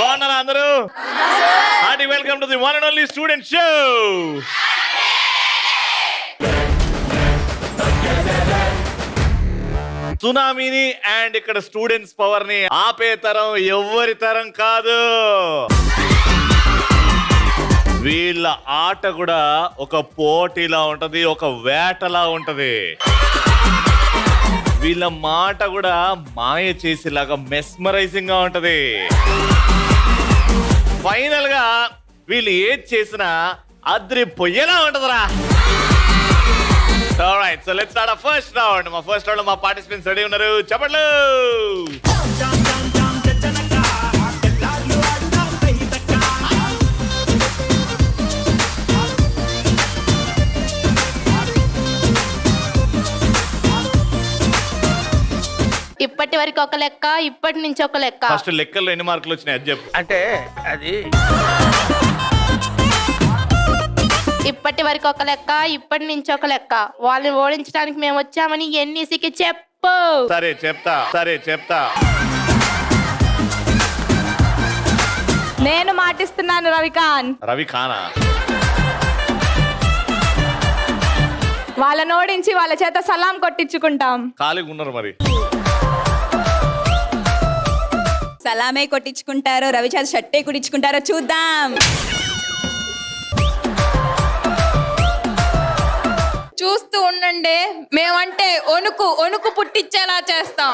బాగున్నారా అందరూ? Hearty welcome to the one and only student show. సునామీని అండ్ ఇక్కడ స్టూడెంట్స్ పవర్ ని ఆపే తరం ఎవరి తరం కాదు. వీళ్ళ ఆట కూడా ఒక పోటీలా ఉంటది, ఒక వేటలా ఉంటది. వీళ్ళ మాట కూడా మాయ చేసేలాగా మెస్మరైజింగ్ గా ఉంటది. ఫైనల్ గా వీళ్ళు ఏది చేసినా అద్రి పొయ్యేలా ఉంటదిరా. Alright, so let's start our first round. మా ఫస్ట్ రౌండ్ లో మా పార్టిసిపెంట్స్ రెడీ ఉన్నారు, చెప్పండి. ఇప్పటి వరకు ఒక లెక్క, ఇప్పటి నుంచి ఒక లెక్క. ఫస్ట్ లెక్కల్లో ఎన్ని మార్కులు వచ్చినాయి అది చెప్పు. అంటే అది ఇప్పటి వరకు ఒక లెక్క, ఇప్పటి నుంచి ఒక లెక్క. వాళ్ళని ఓడించడానికి మేము వచ్చామని ఎన్ఈసికి చెప్పు. సరే చెప్తా. నేను మాటిస్తున్నాను రవి ఖానా వాళ్ళని ఓడించి వాళ్ళ చేత సలాం కొట్టించుకుంటాం. ఖాళీగా ఉన్నారు మరి. సలామే కొట్టించుకుంటారో రవి చేత షట్టే కుట్టించుకుంటారో చూద్దాం. చూస్తూ ఉండండి, మేమంటే వణుకు పుట్టించేలా చేస్తాం.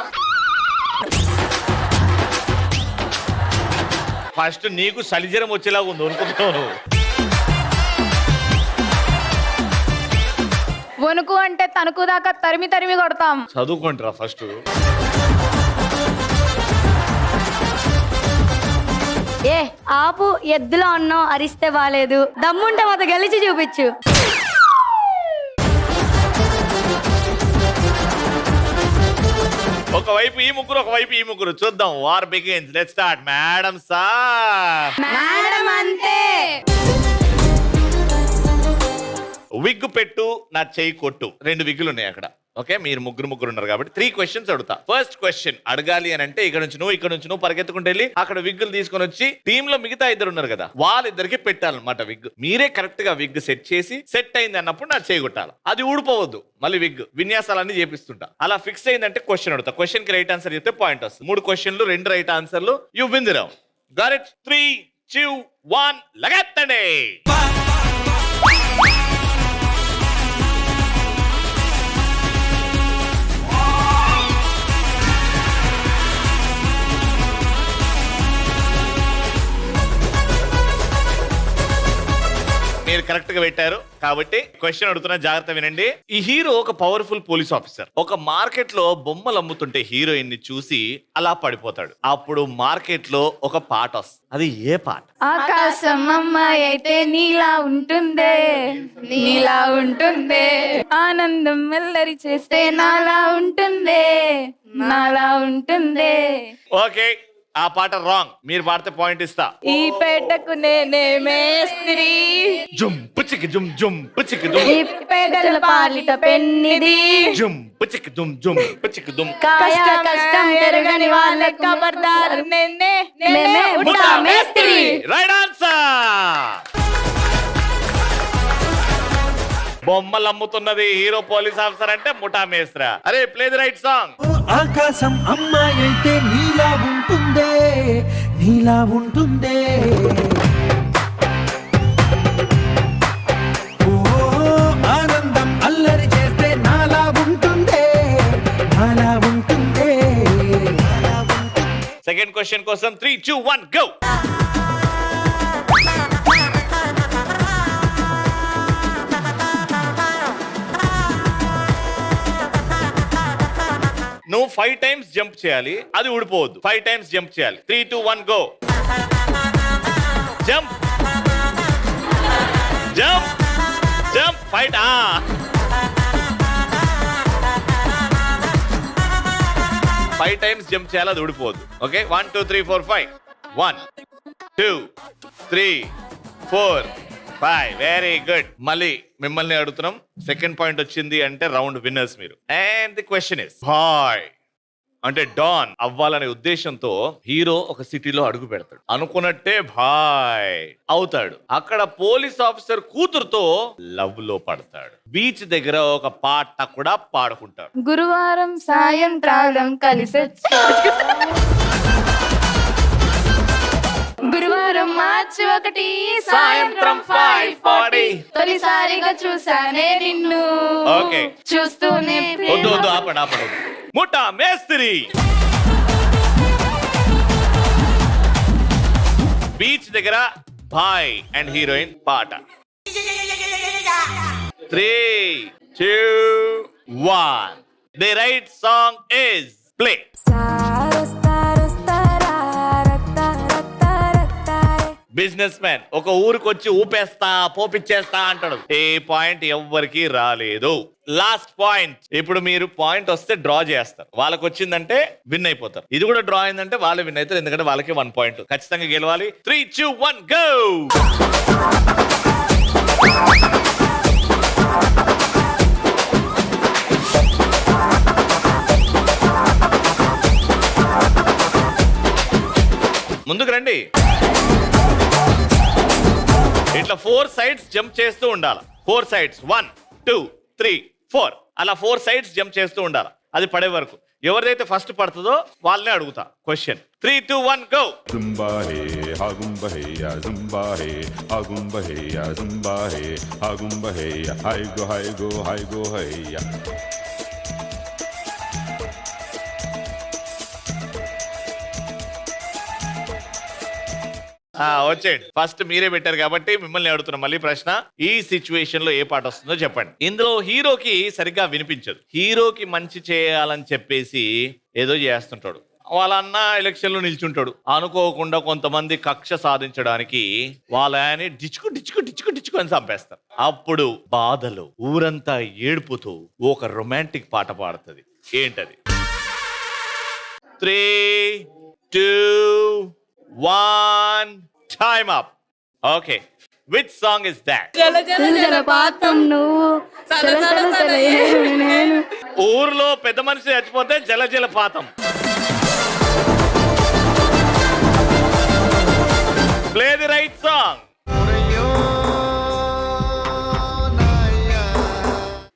ఫస్ట్ నీకు సలిజరం వచ్చేలాగా ఉంది అనుకుంటున్నాను. వణుకు అంటే తణుకు దాకా తరిమి కొడతాం. చదువుకుంటారా ఫస్ట్. ఏ ఆపు, ఎద్దులో ఉన్నావు, అరిస్తే బాలేదు. దమ్ముంటే మాతో గెలిచి చూపించు. ఒకవైపు ఈ ముగ్గురు చూద్దాం. War begins. Let's start. Madam sir, madam అంతే. విగ్ పెట్టు, నా చెయ్యి కొట్టు. 2 విగ్గులు ఉన్నాయి అక్కడ. ఓకే, మీరు ముగ్గురు ఉన్నారు కాబట్టి 3 క్వశ్చన్స్ అడుగుతా. ఫస్ట్ క్వశ్చన్ అడగాలి అని అంటే ఇక్కడ నుంచి నువ్వు పరిగెత్తుకుంటూ వెళ్ళి అక్కడ విగ్గులు తీసుకొని వచ్చి టీమ్ లో మిగతా 2 ఉన్నారు కదా, వాళ్ళిద్దరికి పెట్టాలన్నమాట విగ్. మీరే కరెక్ట్ గా విగ్ సెట్ చేసి సెట్ అయింది అన్నప్పుడు నా చేయి కొట్టాలి. అది ఊడిపోవద్దు. మళ్ళీ విగ్ విన్యాసాలన్నీ చేపిస్తుంటా. అలా ఫిక్స్ అయిందంటే క్వశ్చన్ అడుగుతా. క్వశ్చన్ కి రైట్ ఆన్సర్ చెప్తే పాయింట్ వస్తుంది. 3 క్వశ్చన్లు 2 రైట్ ఆన్సర్లు. You win the round. Got it? 3, 2, 1 లగెత్తండి. మీరు కరెక్ట్ గా పెట్టారు కాబట్టి క్వశ్చన్ అడుగుతున్నా, జాగ్రత్త వినండి. ఈ హీరో ఒక పవర్ఫుల్ పోలీస్ ఆఫీసర్. ఒక మార్కెట్ లో బొమ్మలు అమ్ముతుంటే హీరోయిన్ ని చూసి అలా పడిపోతాడు. అప్పుడు మార్కెట్ లో ఒక పాట వస్తుంది. అది ఏ పాట? ఆకాశం అమ్మాయి అయితే నీలా ఉంటుందే, నీలా ఉంటుందే. ఆనందం మెల్లరి చేస్తే నాలా ఉంటుందే, నాలా ఉంటుందే. ఓకే, ఆ పాట రాంగ్. మీరు పాడితే పాయింట్ ఇస్తా. ఈ పేటకు నేనే మేస్త్రి, జుమ్ పుచికి జుమ్ జుమ్ పుచికి జుమ్. ఈ పేదల పాలిట పెన్నిది, జుమ్ పుచికి జుమ్ జుమ్ పుచికి జుమ్. కష్టం ఎరగని వాళ్ళ ఖబర్దార్ నేనే ఉంటా మేస్త్రి. Right answer. బొమ్మలు అమ్ముతున్నది హీరో పోలీస్ ఆఫీసర్ అంటే ముఠా మేస్త్రా. అరే, ప్లే ది రైట్ సాంగ్. ఆకాశం అమ్మాయి అయితే నీలా ఉంటుందే, నీలా ఉంటుందే. ఓ ఆనందం అల్లరి చేస్తే నాలా ఉంటుందే, నాలా ఉంటుందే. సెకండ్ క్వశ్చన్ కోసం 3, 2, 1 గో. నువ్వు 5 టైమ్స్ జంప్ చేయాలి, అది ఊడిపోవద్దు. 5 టైమ్స్ జంప్ చేయాలి. 3, 2, 1 go. Jump jump jump. Fight. 5 times jump చేయాలి, అది ఊడిపోవద్దు. ఓకే, 1, 2, 3, 4, 5. 1, 2, 3, 4, 5. Very good. మళ్ళీ మిమ్మల్ని అడుగుతున్నాం. సెకండ్ పాయింట్ వచ్చింది అంటే రౌండ్ విన్నర్స్ మీరు. And the question is boy అంటే డాన్ అవ్వాలనే ఉద్దేశంతో హీరో ఒక సిటీలో అడుగు పెడతాడు. అనుకున్నట్టే భాయ్ అవుతాడు. అక్కడ పోలీస్ ఆఫీసర్ కూతురుతో లవ్ లో పడతాడు. బీచ్ దగ్గర ఒక పాట కూడా పాడుకుంటాడు. గురువారం సాయంకాలం కలిసొచ్చా గురువారం మార్చి 1 సాయంత్రం 5:40 తొలిసారిగా చూసానే నిన్ను. ఓకే చూస్తూనే వద్దు వద్దు ఆపండి. ముఠా మేస్త్రి. బీచ్ దగ్గర భాయ్ అండ్ హీరోయిన్ పాట. 3, 2, 1. The right song is play. Business man ఒక ఊరికొచ్చి ఊపేస్తా పోపిచ్చేస్తా అంటాడు. ఏ పాయింట్ ఎవ్వరికి రాలేదు. Last point. ఇప్పుడు మీరు పాయింట్ వస్తే డ్రా చేస్తారు. వాళ్ళకి వచ్చిందంటే విన్ అయిపోతారు. ఇది కూడా డ్రా అయిందంటే వాళ్ళు విన్ అవుతారు. ఎందుకంటే వాళ్ళకి 1 పాయింట్ ఖచ్చితంగా గెలవాలి. 3, 2, 1 గో. ముందుకు రండి. ఇట్లా 4 సైడ్స్ జంప్ చేస్తూ ఉండాలి. 4 సైడ్స్ 1, 2, 3, 4 అలా 4 సైడ్స్ జంప్ చేస్తూ ఉండాలి. అది పడే వరకు. ఎవరిదైతే ఫస్ట్ పడుతుందో వాళ్ళనే అడుగుతా question. 3, 2, 1 go. Zumba hey, hagumba hey, ya zumba hey, hagumba hey, ya zumba hey, hagumba hey, hi go hey ya. వచ్చేయండి. ఫస్ట్ మీరే పెట్టారు కాబట్టి మిమ్మల్ని అడుగుతున్నా మళ్ళీ ప్రశ్న. ఈ సిచ్యువేషన్ లో ఏ పాట వస్తుందో చెప్పండి. ఇందులో హీరోకి సరిగ్గా వినిపించదు. హీరోకి మంచి చేయాలని చెప్పేసి ఏదో చేస్తుంటాడు. వాళ్ళ అన్న ఎలక్షన్ లో నిల్చుంటాడు. అనుకోకుండా కొంతమంది కక్ష సాధించడానికి వాళ్ళని డిచ్చుకు అని చంపేస్తారు. అప్పుడు బాధలు ఊరంతా ఏడుపుతూ ఒక రొమాంటిక్ పాట పాడుతుంది. ఏంటది? 3, 2, 1 time up. Okay, which song is that? జలపాతం నువ్వు నేను ఊర్లో పెద్ద మనిషి చచ్చిపోతే జలపాతం. Play the right song.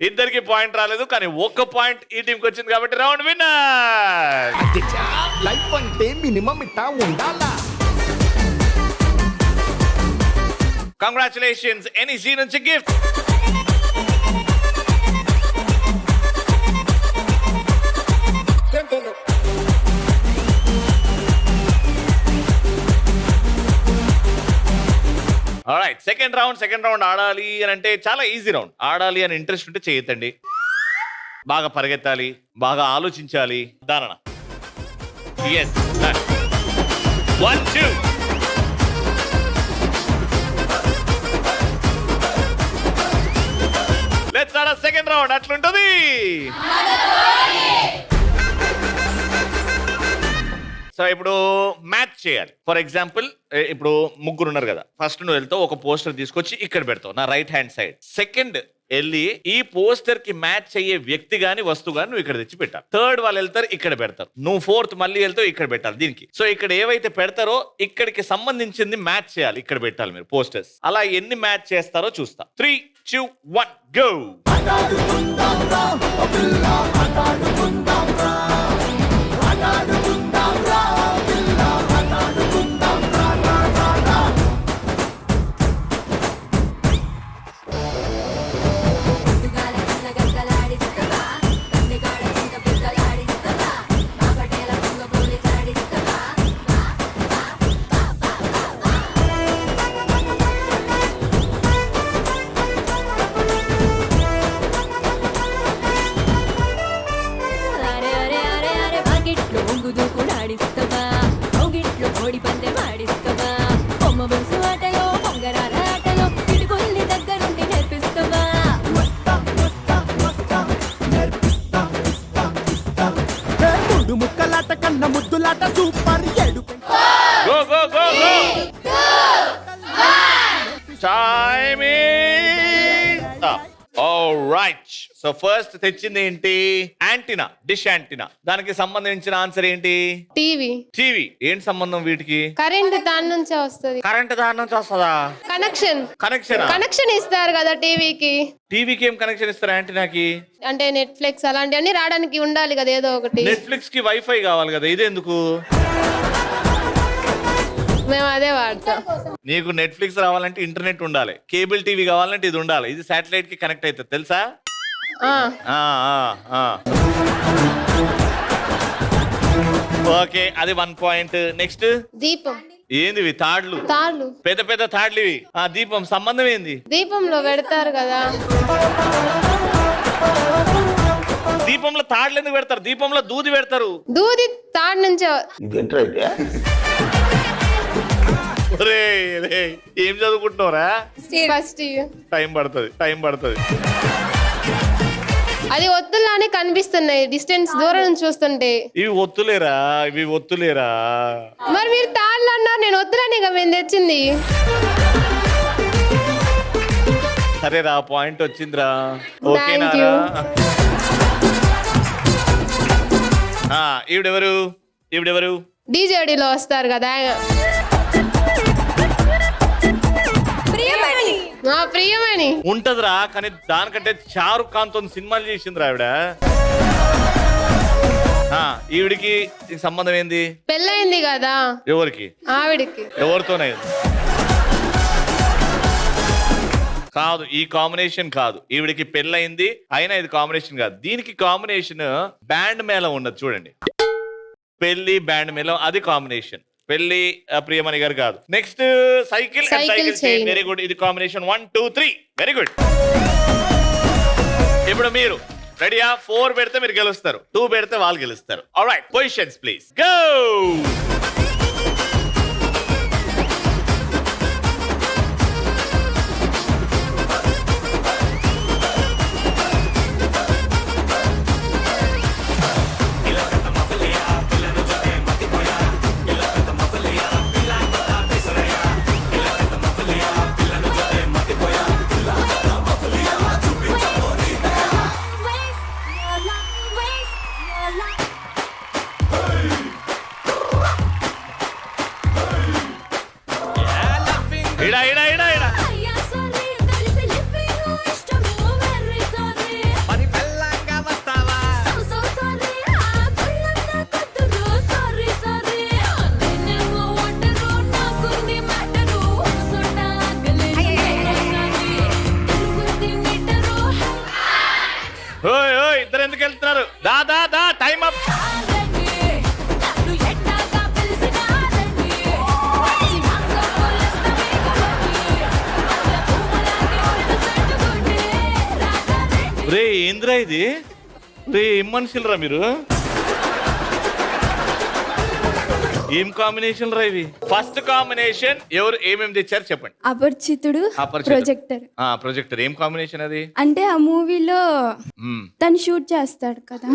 ఇద్దరికి పాయింట్ రాలేదు కానీ ఒక్క పాయింట్ ఈ టీంకి వచ్చింది కాబట్టి రౌండ్ విన్నర్. లైఫ్ అంటే మినిమం ఇట్టా ఉండాలా. కంగ్రాచులేషన్స్. NEC నుంచి గిఫ్ట్. ఆల్రైట్, సెకండ్ రౌండ్ ఆడాలి అని అంటే చాలా ఈజీ రౌండ్. ఆడాలి అని ఇంట్రెస్ట్ ఉంటే చేయొద్దండి. బాగా పరిగెత్తాలి, బాగా ఆలోచించాలి. దానన yes 1, 2. Let's start a second round. అట్లుంటది. సో ఇప్పుడు మ్యాచ్ చేయాలి. ఫర్ ఎగ్జాంపుల్ ఇప్పుడు ముగ్గురు ఉన్నారు కదా. ఫస్ట్ నువ్వు వెళ్తావు, ఒక పోస్టర్ తీసుకొచ్చి ఇక్కడ పెడతావు నా రైట్ హ్యాండ్ సైడ్. సెకండ్ వెళ్ళి ఈ పోస్టర్ కి మ్యాచ్ అయ్యే వ్యక్తి గాని వస్తువు గాని నువ్వు ఇక్కడ తెచ్చి పెట్టాలి. థర్డ్ వాళ్ళు వెళ్తారు, ఇక్కడ పెడతారు. నువ్వు ఫోర్త్ మళ్ళీ వెళ్తావు, ఇక్కడ పెట్టాలి దీనికి. సో ఇక్కడ ఏవైతే పెడతారో ఇక్కడికి సంబంధించింది మ్యాచ్ చేయాలి. ఇక్కడ పెట్టాలి మీరు పోస్టర్స్. అలా ఎన్ని మ్యాచ్ చేస్తారో చూస్తా. 3, 2, 1 గో. సో ఫస్ట్ తెచ్చింది ఏంటి? Antenna, dish antenna. దానికి సంబంధించిన ఆన్సర్ ఏంటి? టీవీ. టీవీ. ఏంటి సంబంధం వీటికి? కరెంట్ దాని నుంచే వస్తుంది. కరెంట్ దాని నుంచి వస్తుందా? కనెక్షన్. కనెక్షన్ ఇస్తారు కదా టీవీకి. టీవీకి ఏం కనెక్షన్ ఇస్తారు యాంటీనాకి? అంటే నెట్ఫ్లిక్స్ అలాంటివన్నీ రావడానికి ఉండాలి కదా ఏదో ఒకటి. నెట్ఫ్లిక్స్ కి వైఫై కావాలి కదా, ఇదెందుకు? మేము అదే వాడతాం. నీకు నెట్ఫ్లిక్స్ రావాలంటే ఇంటర్నెట్ ఉండాలి, కేబుల్ టీవీ కావాలంటే ఇది ఉండాలి. ఇది శాటిలైట్ కి కనెక్ట్ అవుతుంది, తెలుసా? ఓకే, అది 1 పాయింట్. నెక్స్ట్ దీపం. ఏంది? తాడ్లు. తాళ్ళు. పెద్ద పెద్ద తాడ్లు ఇవి. దీపం సంబంధం ఏంది? దీపంలో పెడతారు కదా. దీపంలో తాడ్లు ఎందుకు పెడతారు? దీపంలో దూది పెడతారు. దూది తాడు నుంచే. ఏం చదువుకుంటున్నారా? ఫస్ట్ టైం పడుతుంది. అది ఒత్తులానే కనిపిస్తున్నాయి డిస్టెన్స్ దూరం నుంచి చూస్తుంటే. ఇవి ఒత్తులేరా? మరి మీరు తాళ్ళు అన్నారు, నేను ఒత్తులనే కదా మేము తెచ్చింది. సరేరా, పాయింట్ వచ్చిందిరా. Thank you. ఈవిడెవరు? డీజేడీలో వస్తారు కదా. ప్రియమణి ఉంటదిరా, కానీ దానికంటే షారుఖ్ ఖాన్ తో సినిమాలు చేసిందిరా ఆవిడ. ఈవిడికి సంబంధం ఏంది? పెళ్ళయింది కదా. ఎవరికి? ఆవిడికి. ఎవరితోనే కాదు, ఈ కాంబినేషన్ కాదు. ఈవిడికి పెళ్ళయింది, అయినా ఇది కాంబినేషన్ కాదు. దీనికి కాంబినేషన్ బ్యాండ్ మేళం ఉన్నది చూడండి. పెళ్లి బ్యాండ్ మేళం, అది కాంబినేషన్. పెళ్లి ప్రియమణి గారు కాదు. Next cycle and cycle chain. Very good. ఇది కాంబినేషన్ 1 2 3. Very good. ఇప్పుడు మీరు రెడీయా? 4 పెడితే మీరు గెలుస్తారు, 2 పెడితే వాళ్ళు గెలుస్తారు. Alright, positions please go. ఇద్దరు ఎందుకు వెళ్తున్నారు? దా టైం అప్. రే ఏంద్రా ఇది? రే ఏం మనుషులరా మీరు? ఏం కాంబినేషన్ రా ఇవి? ఫస్ట్ కాంబినేషన్ ఎవరు ఏమేమి తెచ్చారు చెప్పండి. అపరిచితుడు, ప్రొజెక్టర్. ప్రొజెక్టర్ ఏం కాంబినేషన్ అది? అంటే ఆ మూవీలో తను షూట్ చేస్తాడు కదా.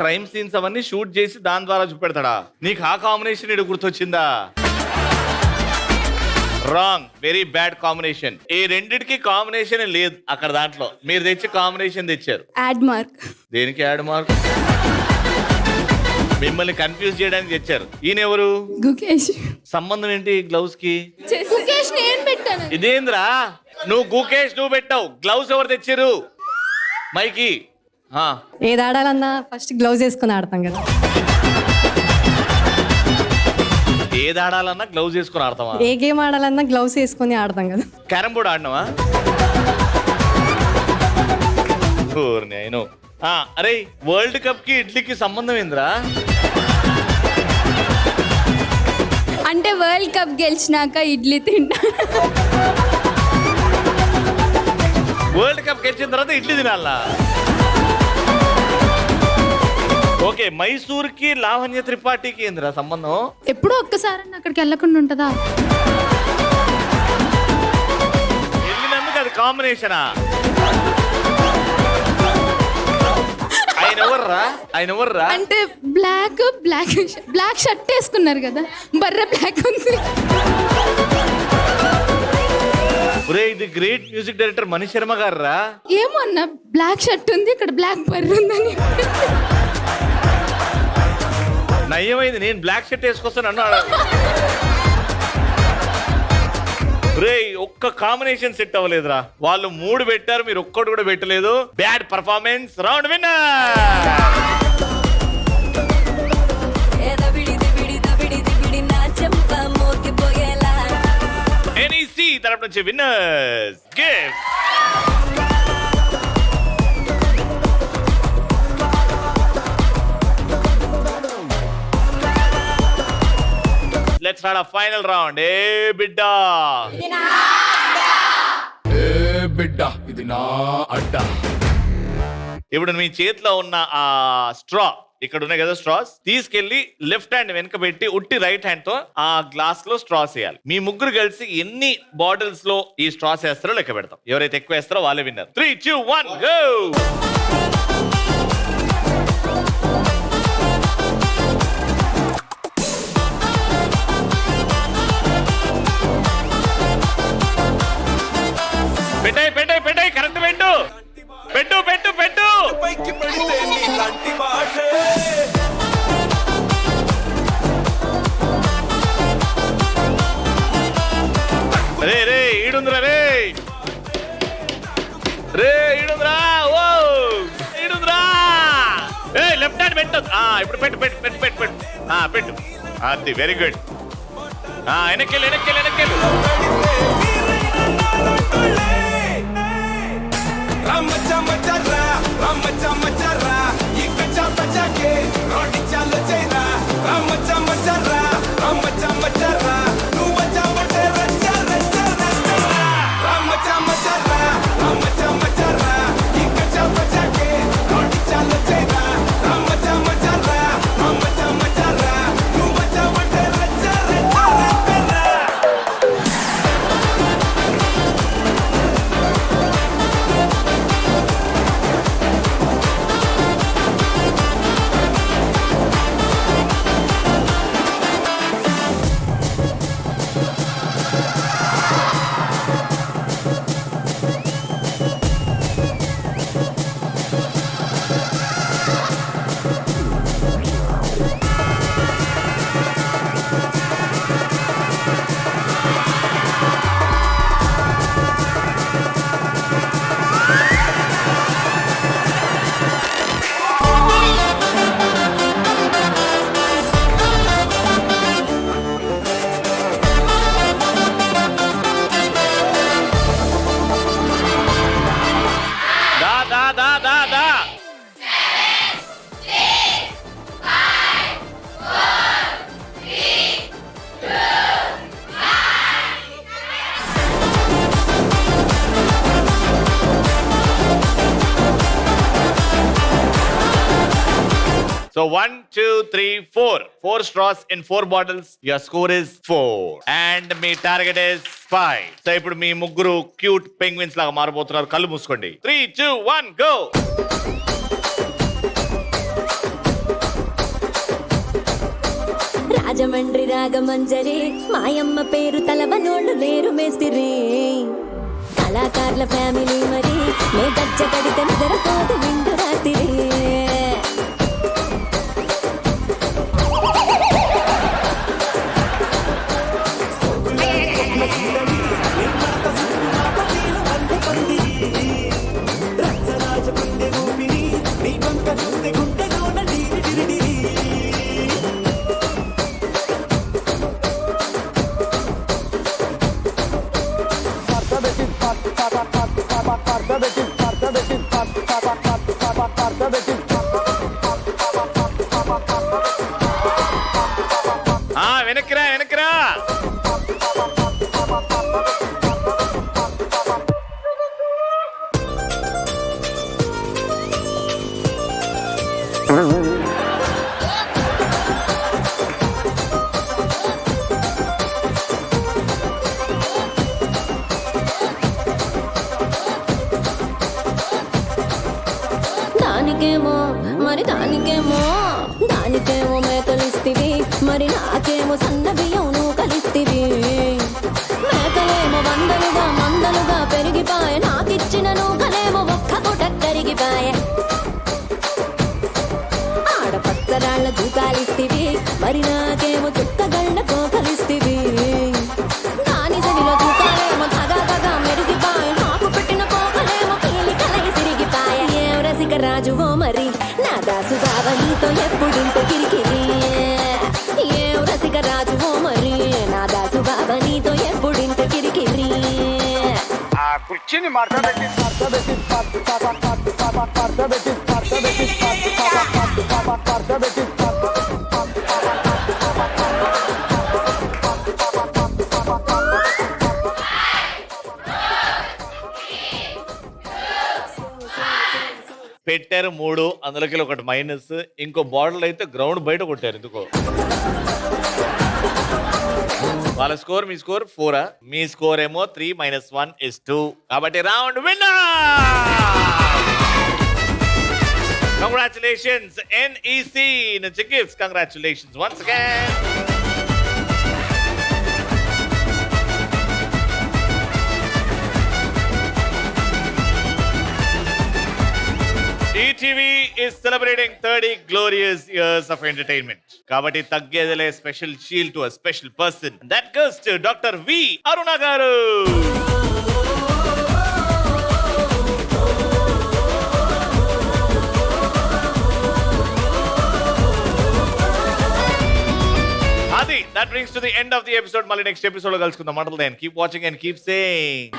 క్రైమ్ సీన్స్ అవన్నీ షూట్ చేసి దాని ద్వారా చూపెడతాడా? నీకు ఆ కాంబినేషన్ ఇడు గుర్తొచ్చిందా? Wrong, very bad combination. ఈ రెండిటికి కాంబినేషన్ లేదు అక్కడ. దాంట్లో మీరు తెచ్చి కాంబినేషన్ తెచ్చారు. Add mark. దేనికి యాడ్ మార్క్? మిమ్మల్ని కన్ఫ్యూజ్ చేయడానికి తెచ్చారు. ఈయన ఎవరు? గుకేష్. సంబంధం ఏంటి గ్లౌస్ కి? గుకేష్ నేను పెట్టాను. ఇదేంద్రా, నువ్వు గుకేష్ నువ్వు పెట్టావు, గ్లౌస్ ఎవరు తెచ్చారు? మైకి. ఏది ఆడాలన్నా ఫస్ట్ గ్లౌజ్ వేసుకుని ఆడతాం కదా. ఏది ఆడాలన్నా గ్లౌజ్ వేసుకుని ఆడతావా? ఏ గేమ్ ఆడాలన్నా గ్లౌజ్ వేసుకుని ఆడతాం కదా. క్యారమ్ బోర్డ్ ఆడినావా? నేను అరే, వరల్డ్ కప్ కి ఇడ్లీకి సంబంధం ఏందిరా? అంటే వరల్డ్ కప్ గెలిచినాక ఇడ్లీ తింటా. వరల్డ్ కప్ గెలిచిన తర్వాత ఇడ్లీ తినాలా? ఓకే, మైసూర్ కి లావణ్య త్రిపాఠికి ఏందిరా సంబంధం? ఎప్పుడో ఒక్కసారి అక్కడికి వెళ్ళకుండా ఉంటుందా? వెళ్ళినందుకు అది కాంబినేషనా? ఆయన ఎవరు ఎవర్రా ఆయన ఎవర్రా? అంటే బ్లాక్ షర్ట్ వేసుకున్నారు కదా, బర్రె బ్లాక్ ఉంది. ఒరే ఇది great music director Mani Sharma గారు రా. ఏమో అన్న, బ్లాక్ షర్ట్ ఉంది, ఇక్కడ బ్లాక్ బర్రె ఉందని. నయ్యమైంది, నేను బ్లాక్ షర్ట్ వేసుకొస్తాను అన్నాడు. రే ఒక్క కాంబినేషన్ సెట్ అవ్వలేదురా. వాళ్ళు 3 పెట్టారు, మీరు ఒక్కటి కూడా పెట్టలేదు. Bad performance. Round winner NEC తరపు నుంచి winners gift. Let's start a final round. ఏ బిడ్డా బిడ్డ ఇది నా అడ్డా. ఇప్పుడు మీ చేతిలో ఉన్న ఆ స్ట్రా, ఇక్కడ ఉన్నాయి కదా స్ట్రాస్, తీసుకెళ్లి లెఫ్ట్ హ్యాండ్ వెనక పెట్టి ఉట్టి రైట్ హ్యాండ్ తో ఆ గ్లాస్ లో స్ట్రాస్ వేయాలి. మీ ముగ్గురు కలిసి ఎన్ని బాటిల్స్ లో ఈ స్ట్రాస్ వేస్తారో లెక్క పెడతాం. ఎవరైతే ఎక్కువ వేస్తారో వాళ్ళే విన్నారు. 3, 2, 1 గో. పెట్టాయి కరెక్ట్ పెట్టు. రే ఈడుందిరా ఈడుందిరా. ఓ ఈడుందిరా. లెఫ్ట్ హ్యాండ్ పెట్టు. ఇప్పుడు పెట్టు. అది very good. వెనక్కెళ్ళు. The. So 1, 2, 3, 4. 4 straws in 4 bottles. Your score is 4. And me target is 5. So ఇప్పుడు మీ ముగ్గురు క్యూట్ పెంగ్విన్స్ లాగా మారబోతున్నారు. కళ్ళు మూసుకోండి. 3, 2, 1 go. రాజమండ్రి రాగమంజరి మాయమ్మ పేరు తలవనోళ్ళు లేరు మేస్తిరి. కళాకారుల ఫ్యామిలీ మరి నే గజ్జ కడితే నిద్రపోదు నిండు రాత్రి. వెనక్కిరా. దానికేమో మరి దానికేమో మేకలిస్తివి, మరి నాకేమో సన్న బియ్యం నువ్వు కలిస్తివి. మేకలేమో మందలుగా పెరిగిపాయ, నాకిచ్చిన నూకలేమో ఒక్క పూట కరిగిపాయ. ఆడపచ్చరాళ్ళ దూకాలిస్తివి, మరి నాకేమో చుక్కగళ్ళ కోకలిస్తివి. దాని సరిలో దూకాలేమో తగా మెరిగిపాయ, నాకు పెట్టిన కోకలేమో పీలికలై సిరిగిపాయ. ఏం రసిక రాజువో మరి నా దాసు బావ నీతో ఎప్పుడింత కిరికిరి. ఏం రసిక రాజువో మరి నా దాసు బావ నీతో ఎప్పుడింత కిరికిరి. పెట్టారు 3, అందులోకి ఒకటి మైనస్. ఇంకో బాటిల్ అయితే గ్రౌండ్ బయట కొట్టారు ఎందుకో. వాళ్ళ స్కోర్ మీ స్కోర్ 4. మీ స్కోర్ ఏమో 3 - 1 is 2. కాబట్టి రౌండ్ విన్నర్. కంగ్రాచులేషన్స్ NEC నుంచి gifts. Congratulations once again. ETV is celebrating 30 glorious years of entertainment. Kabatti taggedele special shield to a special person. That goes to Dr. V. Aruna garu. Adi, that brings to the end of the episode. Mali next episode lo kalusukundam. Until then, keep watching and keep saying.